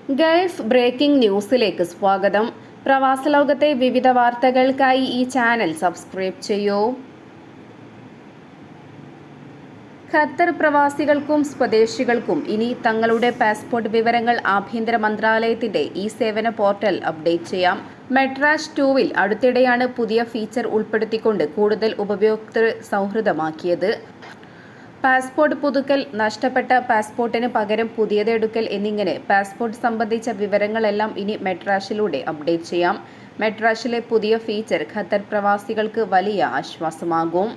Gulf breaking ന്യൂസിലേക്ക് സ്വാഗതം. പ്രവാസലോകത്തെ വിവിധ വാർത്തകൾക്കായി ഈ ചാനൽ സബ്സ്ക്രൈബ് ചെയ്യൂ. ഖത്തർ പ്രവാസികൾക്കും സ്വദേശികൾക്കും ഇനി തങ്ങളുടെ പാസ്പോർട്ട് വിവരങ്ങൾ ആഭ്യന്തര മന്ത്രാലയത്തിന്റെ ഈ സേവന പോർട്ടൽ അപ്ഡേറ്റ് ചെയ്യാം. മെട്രാഷ് 2-ൽ അടുത്തിടെയാണ് പുതിയ ഫീച്ചർ ഉൾപ്പെടുത്തിക്കൊണ്ട് കൂടുതൽ ഉപഭോക്തൃ സൗഹൃദമാക്കിയത്. പാസ്പോർട്ട് പുതുക്കൽ, നഷ്ടപ്പെട്ട പാസ്പോർട്ടിന് പകരം പുതിയതെടുക്കൽ എന്നിങ്ങനെ പാസ്പോർട്ട് സംബന്ധിച്ച വിവരങ്ങളെല്ലാം ഇനി മെട്രാഷിലൂടെ അപ്ഡേറ്റ് ചെയ്യാം. മെട്രാഷിലെ പുതിയ ഫീച്ചർ ഖത്തർ പ്രവാസികൾക്ക് വലിയ ആശ്വാസമാകും.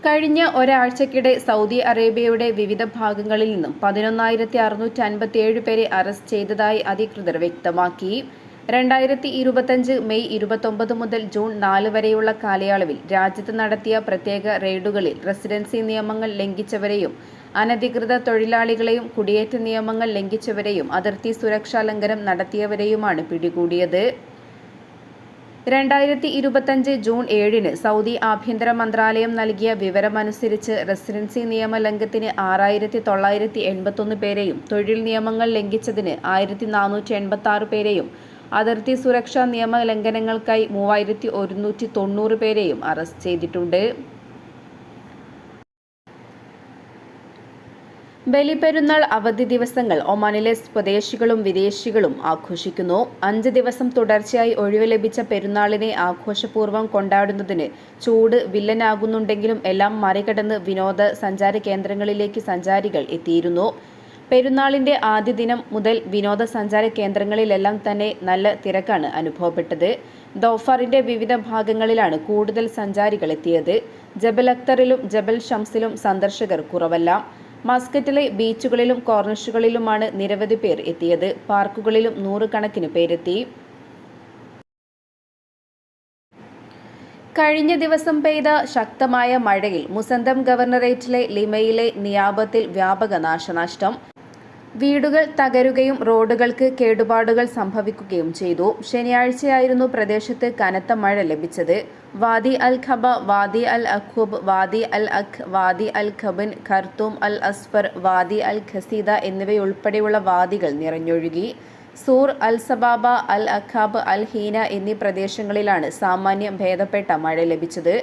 കഴിഞ്ഞ ഒരാഴ്ചക്കിടെ സൗദി അറേബ്യയുടെ വിവിധ ഭാഗങ്ങളിൽ നിന്നും 11,657 പേരെ അറസ്റ്റ് ചെയ്തതായി അധികൃതർ വ്യക്തമാക്കി. 2025 മെയ് 29 മുതൽ ജൂൺ 4 വരെയുള്ള കാലയളവിൽ രാജ്യത്ത് നടത്തിയ പ്രത്യേക റെയ്ഡുകളിൽ റെസിഡൻസി നിയമങ്ങൾ ലംഘിച്ചവരെയും അനധികൃത തൊഴിലാളികളെയും കുടിയേറ്റ നിയമങ്ങൾ ലംഘിച്ചവരെയും അതിർത്തി സുരക്ഷാ ലംഘനം നടത്തിയവരെയുമാണ് പിടികൂടിയത്. 2025 ജൂൺ 7-ന് സൗദി ആഭ്യന്തര മന്ത്രാലയം നൽകിയ വിവരമനുസരിച്ച് റെസിഡൻസി നിയമലംഘനത്തിന് 6,981 പേരെയും തൊഴിൽ നിയമങ്ങൾ ലംഘിച്ചതിന് 1,486 പേരെയും അതിർത്തി സുരക്ഷാ നിയമ ലംഘനങ്ങൾക്കായി 3,190 പേരെയും അറസ്റ്റ് ചെയ്തിട്ടുണ്ട്. ബലിപെരുന്നാൾ അവധി ദിവസങ്ങൾ ഒമാനിലെ സ്വദേശികളും വിദേശികളും ആഘോഷിക്കുന്നു. 5 ദിവസം തുടർച്ചയായി ഒഴിവ് ലഭിച്ച പെരുന്നാളിനെ ആഘോഷപൂർവ്വം കൊണ്ടാടുന്നതിന് ചൂട് വില്ലനാകുന്നുണ്ടെങ്കിലും എല്ലാം മറികടന്ന് വിനോദ സഞ്ചാര കേന്ദ്രങ്ങളിലേക്ക് സഞ്ചാരികൾ എത്തിയിരുന്നു. പെരുന്നാളിന്റെ ആദ്യ ദിനം മുതൽ വിനോദസഞ്ചാര കേന്ദ്രങ്ങളിലെല്ലാം തന്നെ നല്ല തിരക്കാണ് അനുഭവപ്പെട്ടത്. ദോഫാറിന്റെ വിവിധ ഭാഗങ്ങളിലാണ് കൂടുതൽ സഞ്ചാരികൾ എത്തിയത്. ജബൽ അക്തറിലും ജബൽ ഷംസിലും സന്ദർശകർ കുറവല്ല. മസ്കറ്റിലെ ബീച്ചുകളിലും കോർണിഷുകളിലുമാണ് നിരവധി പേർ എത്തിയത്. പാർക്കുകളിലും 100 കണക്കിന് പേരെത്തി. കഴിഞ്ഞ ദിവസം പെയ്ത ശക്തമായ മഴയിൽ മുസന്തം ഗവർണറേറ്റിലെ ലിമയിലെ നിയാബത്തിൽ വ്യാപക നാശനഷ്ടം. വീടുകൾ തകരുകയും റോഡുകൾക്ക് കേടുപാടുകൾ സംഭവിക്കുകയും ചെയ്തു. ശനിയാഴ്ചയായിരുന്നു പ്രദേശത്ത് കനത്ത മഴ ലഭിച്ചത്. വാദി അൽ ഖബ, വാദി അൽ അഖൂബ്, വാദി അൽ അഖ്, വാദി അൽ ഖബിൻ, ഖർത്തൂം അൽ അസ്ഫർ, വാദി അൽ ഖസീദ എന്നിവയുൾപ്പെടെയുള്ള വാദികൾ നിറഞ്ഞൊഴുകി. സൂർ, അൽ സബാബ, അൽ അഖാബ്, അൽ ഹീന എന്നീ പ്രദേശങ്ങളിലാണ് സാമാന്യം ഭേദപ്പെട്ട മഴ ലഭിച്ചത്.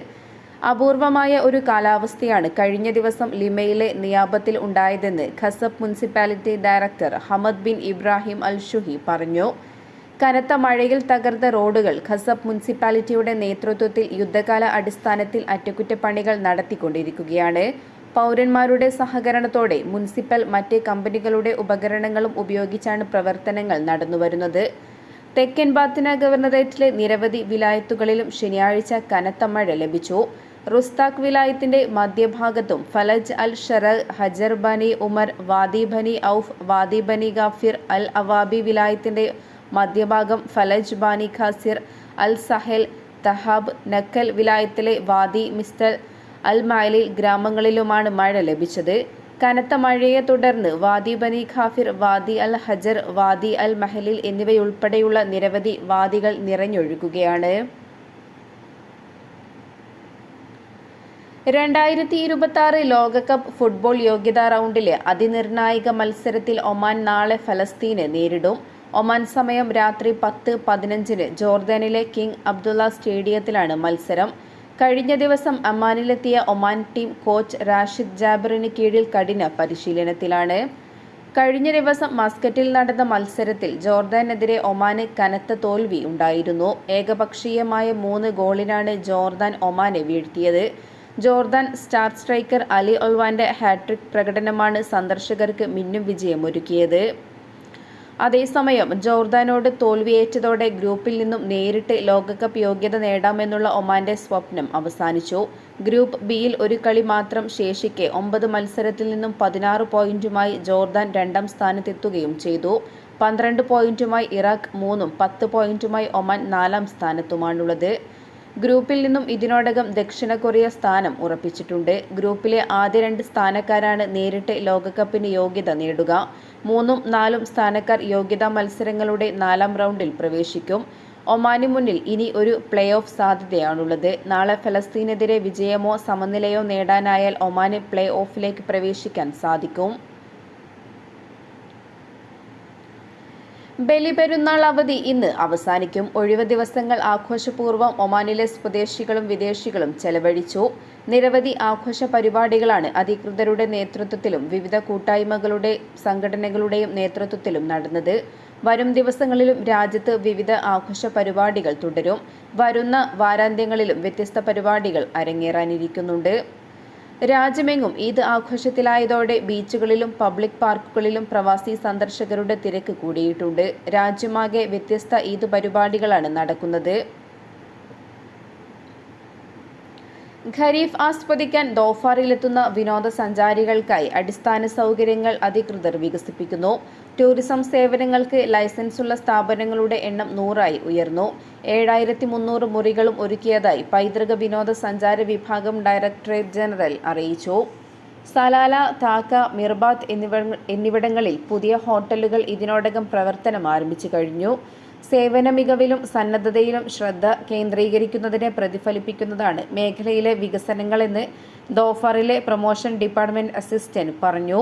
അപൂർവമായ ഒരു കാലാവസ്ഥയാണ് കഴിഞ്ഞ ദിവസം ലിമയിലെ നിയാബത്തിൽ ഉണ്ടായതെന്ന് Khasab municipality director Hamad bin Ibrahim al Shuhi പറഞ്ഞു. കനത്ത മഴയിൽ തകർത്ത റോഡുകൾ ഖസബ് മുനിസിപ്പാലിറ്റിയുടെ നേതൃത്വത്തിൽ യുദ്ധകാല അടിസ്ഥാനത്തിൽ അറ്റകുറ്റപ്പണികൾ നടത്തിക്കൊണ്ടിരിക്കുകയാണ്. പൗരന്മാരുടെ സഹകരണത്തോടെ മുനിസിപ്പൽ മറ്റ് കമ്പനികളുടെ ഉപകരണങ്ങളും ഉപയോഗിച്ചാണ് പ്രവർത്തനങ്ങൾ നടന്നുവരുന്നത്. തെക്കൻ ബാത്തിന ഗവർണറേറ്റിലെ നിരവധി വിലായത്തുകളിലും ശനിയാഴ്ച കനത്ത മഴ ലഭിച്ചു. റുസ്താഖ് വിലായത്തിന്റെ മധ്യഭാഗത്തും ഫലജ് അൽ ഷറഹ്, ഹജർ ബനി ഉമർ, വാദി ബനി ഔഫ്, വാദി ബനി ഗാഫിർ, അൽ അവാബി വിലായത്തിന്റെ മധ്യഭാഗം, ഫലജ് ബാനി ഖാസിർ, അൽ സഹൽ, തഹാബ്, നക്കൽ വിലായത്തിലെ വാദി മിസ്തൽ, അൽ മഅലിൽ ഗ്രാമങ്ങളിലുമാണ് മഴ ലഭിച്ചത്. കനത്ത മഴയെ തുടർന്ന് വാദി ബനി ഖാഫിർ, വാദി അൽ ഹജർ, വാദി അൽ മഹലിൽ എന്നിവയുൾപ്പെടെയുള്ള നിരവധി വാദികൾ നിറഞ്ഞൊഴുകുകയാണ്. 2026 ലോകകപ്പ് ഫുട്ബോൾ യോഗ്യതാ റൗണ്ടിലെ അതിനിർണായക മത്സരത്തിൽ ഒമാൻ നാളെ ഫലസ്തീനെ നേരിടും. ഒമാൻ സമയം രാത്രി 10:15-ന് ജോർദാനിലെ കിങ് അബ്ദുള്ള സ്റ്റേഡിയത്തിലാണ് മത്സരം. കഴിഞ്ഞ ദിവസം അമ്മാനിലെത്തിയ ഒമാൻ ടീം കോച്ച് റാഷിദ് ജാബറിന് കീഴിൽ കഠിന പരിശീലനത്തിലാണ്. കഴിഞ്ഞ ദിവസം മസ്കറ്റിൽ നടന്ന മത്സരത്തിൽ ജോർദാനെതിരെ ഒമാന് കനത്ത തോൽവി ഉണ്ടായിരുന്നു. ഏകപക്ഷീയമായ 3 ഗോളിനാണ് ജോർദാൻ ഒമാനെ വീഴ്ത്തിയത്. ജോർദാൻ സ്റ്റാർ സ്ട്രൈക്കർ അലി ഒൽവാന്റെ ഹാട്രിക് പ്രകടനമാണ് സന്ദർശകർക്ക് മിന്നും വിജയമൊരുക്കിയത്. അതേസമയം ജോർദാനോട് തോൽവിയേറ്റതോടെ ഗ്രൂപ്പിൽ നിന്നും നേരിട്ട് ലോകകപ്പ് യോഗ്യത നേടാമെന്നുള്ള ഒമാന്റെ സ്വപ്നം അവസാനിച്ചു. ഗ്രൂപ്പ് ബിയിൽ ഒരു കളി മാത്രം ശേഷിക്കെ 9 മത്സരത്തിൽ നിന്നും 16 പോയിന്റുമായി ജോർദാൻ 2ാം സ്ഥാനത്തെത്തുകയും ചെയ്തു. 12 പോയിന്റുമായി ഇറാഖ് 3-ഉം 10 പോയിന്റുമായി ഒമാൻ 4ാം സ്ഥാനത്തുമാണുള്ളത്. ഗ്രൂപ്പിൽ നിന്നും ഇതിനോടകം ദക്ഷിണ കൊറിയ സ്ഥാനം ഉറപ്പിച്ചിട്ടുണ്ട്. ഗ്രൂപ്പിലെ ആദ്യ 2 സ്ഥാനക്കാരാണ് നേരിട്ട് ലോകകപ്പിന് യോഗ്യത നേടുക. 3ഉം 4ഉം സ്ഥാനക്കാർ യോഗ്യതാ മത്സരങ്ങളുടെ 4ാം റൗണ്ടിൽ പ്രവേശിക്കും. ഒമാന് മുന്നിൽ ഇനി ഒരു പ്ലേ ഓഫ് സാധ്യതയാണുള്ളത്. നാളെ ഫലസ്തീനെതിരെ വിജയമോ സമനിലയോ നേടാനായാൽ ഒമാന് പ്ലേ ഓഫിലേക്ക് പ്രവേശിക്കാൻ സാധിക്കും. ബലിപെരുന്നാൾ അവധി ഇന്ന് അവസാനിക്കും. ഒഴിവ് ദിവസങ്ങൾ ആഘോഷപൂർവ്വം ഒമാനിലെ സ്വദേശികളും വിദേശികളും ചെലവഴിച്ചു. നിരവധി ആഘോഷ പരിപാടികളാണ് അധികൃതരുടെ നേതൃത്വത്തിലും വിവിധ കൂട്ടായ്മകളുടെ സംഘടനകളുടെയും നേതൃത്വത്തിലും നടന്നത്. വരും ദിവസങ്ങളിലും രാജ്യത്ത് വിവിധ ആഘോഷ പരിപാടികൾ തുടരും. വരുന്ന വാരാന്ത്യങ്ങളിലും വ്യത്യസ്ത പരിപാടികൾ അരങ്ങേറാനിരിക്കുന്നുണ്ട്. രാജ്യമെങ്ങും ഈദ് ആഘോഷത്തിലായതോടെ ബീച്ചുകളിലും പബ്ലിക് പാർക്കുകളിലും പ്രവാസി സന്ദർശകരുടെ തിരക്ക് കൂടിയിട്ടുണ്ട്. രാജ്യമാകെ വ്യത്യസ്ത ഈദ് പരിപാടികളാണ് നടക്കുന്നത്. ഖരീഫ് ആസ്വദിക്കാൻ ദോഫാറിലെത്തുന്ന വിനോദസഞ്ചാരികൾക്കായി അടിസ്ഥാന സൗകര്യങ്ങൾ അധികൃതർ വികസിപ്പിക്കുന്നു. ടൂറിസം സേവനങ്ങൾക്ക് ലൈസൻസുള്ള സ്ഥാപനങ്ങളുടെ എണ്ണം 100ആയി ഉയർന്നു. 7300 മുറികളും ഒരുക്കിയതായി പൈതൃക വിനോദസഞ്ചാര വിഭാഗം ഡയറക്ടറേറ്റ് ജനറൽ അറിയിച്ചു. സലാല, താക്ക, മിർബാത്ത് എന്നിവിടങ്ങളിൽ പുതിയ ഹോട്ടലുകൾ ഇതിനോടകം പ്രവർത്തനം ആരംഭിച്ചു കഴിഞ്ഞു. സേവന മികവിലും സന്നദ്ധതയിലും ശ്രദ്ധ കേന്ദ്രീകരിക്കുന്നതിനെ പ്രതിഫലിപ്പിക്കുന്നതാണ് മേഖലയിലെ വികസനങ്ങളെന്ന് ദോഫറിലെ പ്രൊമോഷൻ ഡിപ്പാർട്ട്മെന്റ് അസിസ്റ്റന്റ് പറഞ്ഞു.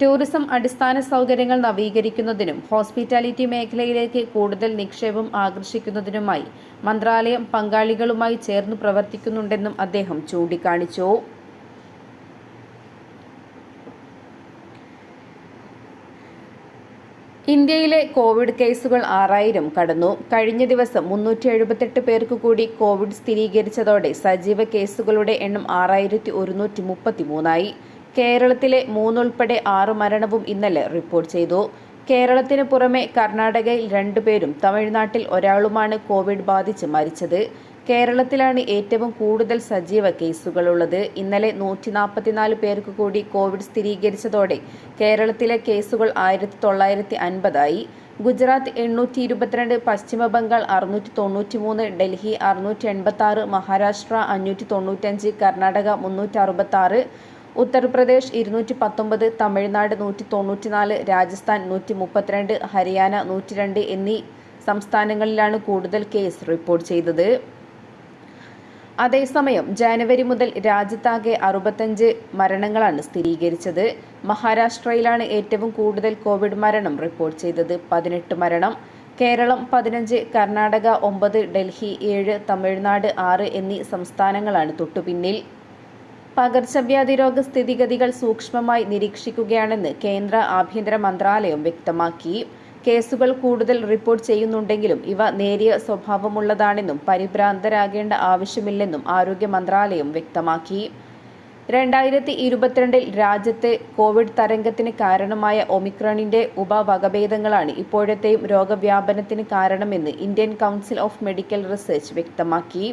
ടൂറിസം അടിസ്ഥാന സൗകര്യങ്ങൾ നവീകരിക്കുന്നതിനും ഹോസ്പിറ്റാലിറ്റി മേഖലയിലേക്ക് കൂടുതൽ നിക്ഷേപം ആകർഷിക്കുന്നതിനുമായി മന്ത്രാലയം പങ്കാളികളുമായി ചേർന്ന് പ്രവർത്തിക്കുന്നുണ്ടെന്നും അദ്ദേഹം ചൂണ്ടിക്കാണിച്ചു. ഇന്ത്യയിലെ കോവിഡ് കേസുകൾ 6000 കടന്നു. കഴിഞ്ഞ ദിവസം 378 പേർക്ക് കൂടി കോവിഡ് സ്ഥിരീകരിച്ചതോടെ സജീവ കേസുകളുടെ എണ്ണം 6133ആയി. കേരളത്തിലെ 3 ഉൾപ്പെടെ 6 മരണവും ഇന്നലെ റിപ്പോർട്ട് ചെയ്തു. കേരളത്തിന് പുറമെ കർണാടകയിൽ 2 പേരും തമിഴ്നാട്ടിൽ ഒരാളുമാണ് കോവിഡ് ബാധിച്ച് മരിച്ചത്. കേരളത്തിലാണ് ഏറ്റവും കൂടുതൽ സജീവ കേസുകളുള്ളത്. ഇന്നലെ 144 പേർക്ക് കൂടി കോവിഡ് സ്ഥിരീകരിച്ചതോടെ കേരളത്തിലെ കേസുകൾ 1950ആയി. ഗുജറാത്ത് 822, പശ്ചിമ ബംഗാൾ 693, ഡൽഹി 686, മഹാരാഷ്ട്ര 595, കർണാടക 366, ഉത്തർപ്രദേശ് 219, തമിഴ്നാട് 194, രാജസ്ഥാൻ 132, ഹരിയാന 102 എന്നീ സംസ്ഥാനങ്ങളിലാണ് കൂടുതൽ കേസ് റിപ്പോർട്ട് ചെയ്തത്. അതേസമയം ജനുവരി മുതൽ രാജ്യത്താകെ 65 മരണങ്ങളാണ് സ്ഥിരീകരിച്ചത്. മഹാരാഷ്ട്രയിലാണ് ഏറ്റവും കൂടുതൽ കോവിഡ് മരണം റിപ്പോർട്ട് ചെയ്തത്, 18 മരണം. കേരളം 15, കർണാടക 9, ഡൽഹി 7, തമിഴ്നാട് 6 എന്നീ സംസ്ഥാനങ്ങളാണ് തൊട്ടുപിന്നിൽ. പകർച്ചവ്യാധി രോഗ സ്ഥിതിഗതികൾ സൂക്ഷ്മമായി നിരീക്ഷിക്കുകയാണെന്ന് കേന്ദ്ര ആഭ്യന്തര മന്ത്രാലയം വ്യക്തമാക്കി. കേസുകൾ കൂടുതൽ റിപ്പോർട്ട് ചെയ്യുന്നുണ്ടെങ്കിലും ഇവ നേരിയ സ്വഭാവമുള്ളതാണെന്നും പരിഭ്രാന്തരാകേണ്ട ആവശ്യമില്ലെന്നും ആരോഗ്യ മന്ത്രാലയം വ്യക്തമാക്കി. 2022 രാജ്യത്ത് കോവിഡ് തരംഗത്തിന് കാരണമായ ഒമിക്രോണിന്റെ ഉപവകഭേദങ്ങളാണ് ഇപ്പോഴത്തെയും രോഗവ്യാപനത്തിന് കാരണമെന്ന് Indian council of medical research വ്യക്തമാക്കി.